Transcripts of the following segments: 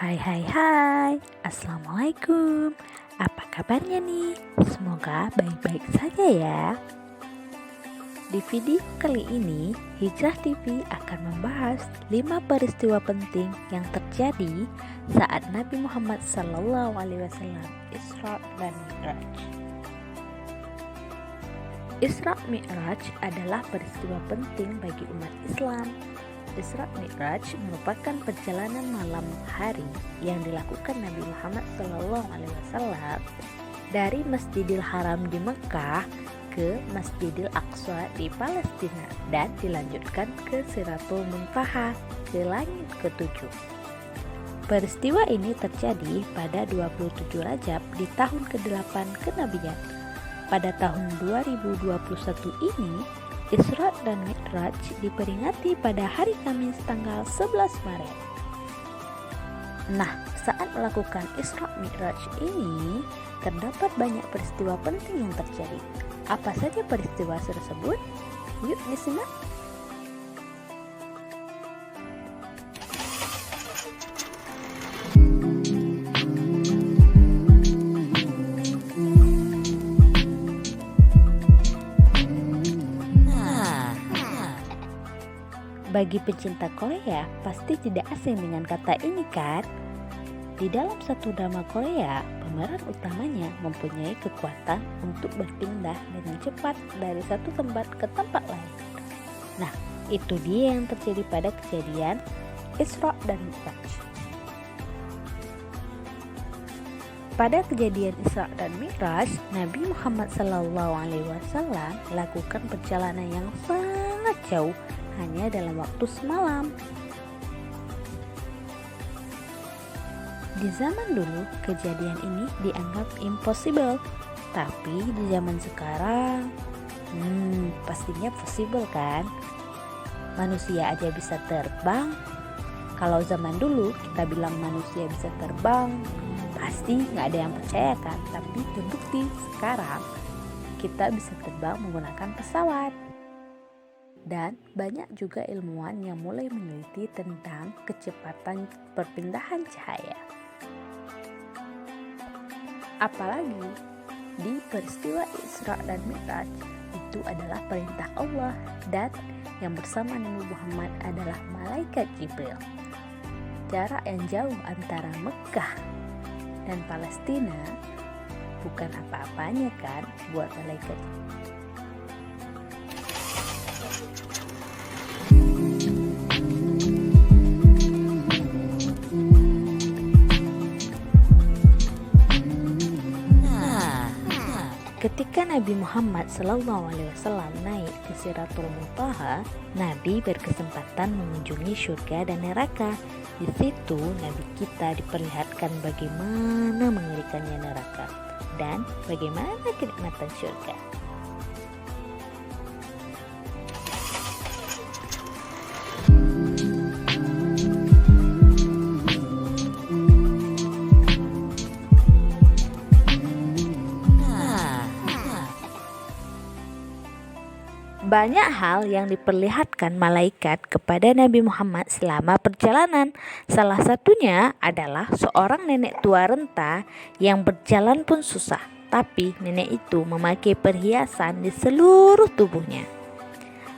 Hai, Assalamualaikum. Apa kabarnya nih? Semoga baik-baik saja ya. Di video kali ini, Hijrah TV akan membahas 5 peristiwa penting yang terjadi saat Nabi Muhammad SAW Isra dan Mi'raj. Isra Mi'raj adalah peristiwa penting bagi umat Islam. Isra Mi'raj merupakan perjalanan malam hari yang dilakukan Nabi Muhammad SAW dari Masjidil Haram di Mekah ke Masjidil Aqsa di Palestina dan dilanjutkan ke Sidratul Muntaha ke langit ke-7. Peristiwa ini terjadi pada 27 Rajab di tahun ke-8 kenabian. Pada tahun 2021 ini, Isra dan Mi'raj diperingati pada hari Kamis tanggal 11 Maret. Nah, saat melakukan Isra Mi'raj ini, terdapat banyak peristiwa penting yang terjadi. Apa saja peristiwa tersebut? Yuk disimak. Bagi pencinta Korea, pasti tidak asing dengan kata ini kan? Di dalam satu drama Korea, pemeran utamanya mempunyai kekuatan untuk berpindah dengan cepat dari satu tempat ke tempat lain. Nah, itu dia yang terjadi pada kejadian Isra dan Mi'raj. Pada kejadian Isra dan Mi'raj, Nabi Muhammad SAW lakukan perjalanan yang sangat jauh hanya dalam waktu semalam. Di zaman dulu, kejadian ini dianggap impossible, tapi di zaman sekarang, pastinya possible kan? Manusia aja bisa terbang. Kalau zaman dulu kita bilang manusia bisa terbang, pasti nggak ada yang percaya kan? Tapi terbukti sekarang kita bisa terbang menggunakan pesawat. Dan banyak juga ilmuwan yang mulai meneliti tentang kecepatan perpindahan cahaya. Apalagi di peristiwa Isra dan Mi'raj itu adalah perintah Allah, dan yang bersama Nabi Muhammad adalah malaikat Jibril. Jarak yang jauh antara Mekah dan Palestina bukan apa-apanya kan buat malaikat. Ketika Nabi Muhammad SAW naik ke Sidratul Muntaha, Nabi berkesempatan mengunjungi surga dan neraka. Di situ Nabi kita diperlihatkan bagaimana mengerikannya neraka dan bagaimana kenikmatan surga. Banyak hal yang diperlihatkan malaikat kepada Nabi Muhammad selama perjalanan. Salah satunya adalah seorang nenek tua renta yang berjalan pun susah, tapi nenek itu memakai perhiasan di seluruh tubuhnya.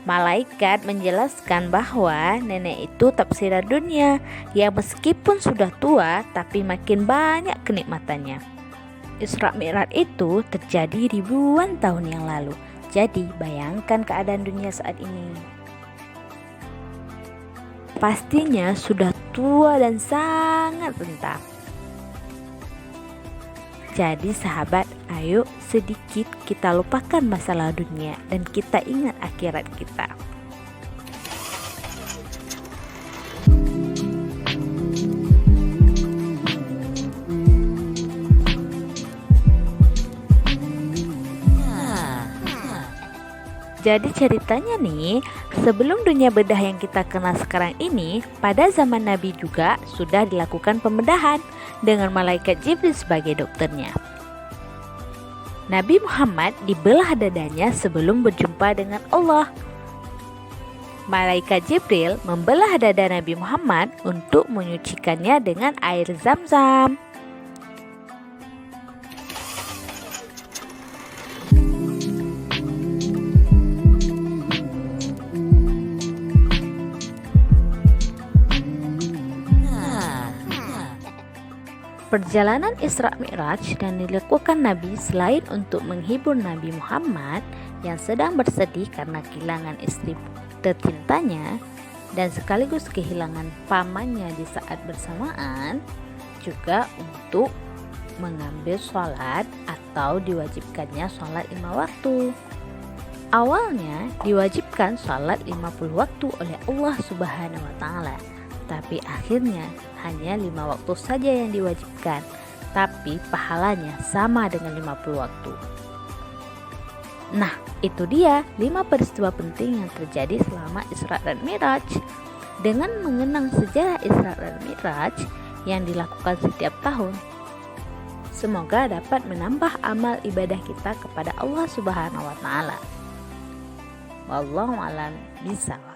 Malaikat menjelaskan bahwa nenek itu tafsir dunia yang meskipun sudah tua tapi makin banyak kenikmatannya. Isra Mi'raj itu terjadi ribuan tahun yang lalu. Jadi bayangkan keadaan dunia saat ini. Pastinya sudah tua dan sangat renta. Jadi sahabat, ayo sedikit kita lupakan masalah dunia dan kita ingat akhirat kita. Jadi ceritanya nih, sebelum dunia bedah yang kita kenal sekarang ini, pada zaman Nabi juga sudah dilakukan pembedahan dengan malaikat Jibril sebagai dokternya. Nabi Muhammad dibelah dadanya sebelum berjumpa dengan Allah. Malaikat Jibril membelah dada Nabi Muhammad untuk menyucikannya dengan air Zam-Zam. Perjalanan Isra Mi'raj dan dilakukan Nabi selain untuk menghibur Nabi Muhammad yang sedang bersedih karena kehilangan istri tercintanya dan sekaligus kehilangan pamannya di saat bersamaan, juga untuk mengambil sholat atau diwajibkannya sholat 5 waktu. Awalnya diwajibkan sholat 50 waktu oleh Allah Subhanahu wa Ta'ala, tapi akhirnya hanya 5 waktu saja yang diwajibkan, tapi pahalanya sama dengan 50 waktu. Nah, itu dia 5 peristiwa penting yang terjadi selama Isra dan Mi'raj. Dengan mengenang sejarah Isra dan Mi'raj yang dilakukan setiap tahun, semoga dapat menambah amal ibadah kita kepada Allah Subhanahu wa Ta'ala. Wallahu a'lam bishawab.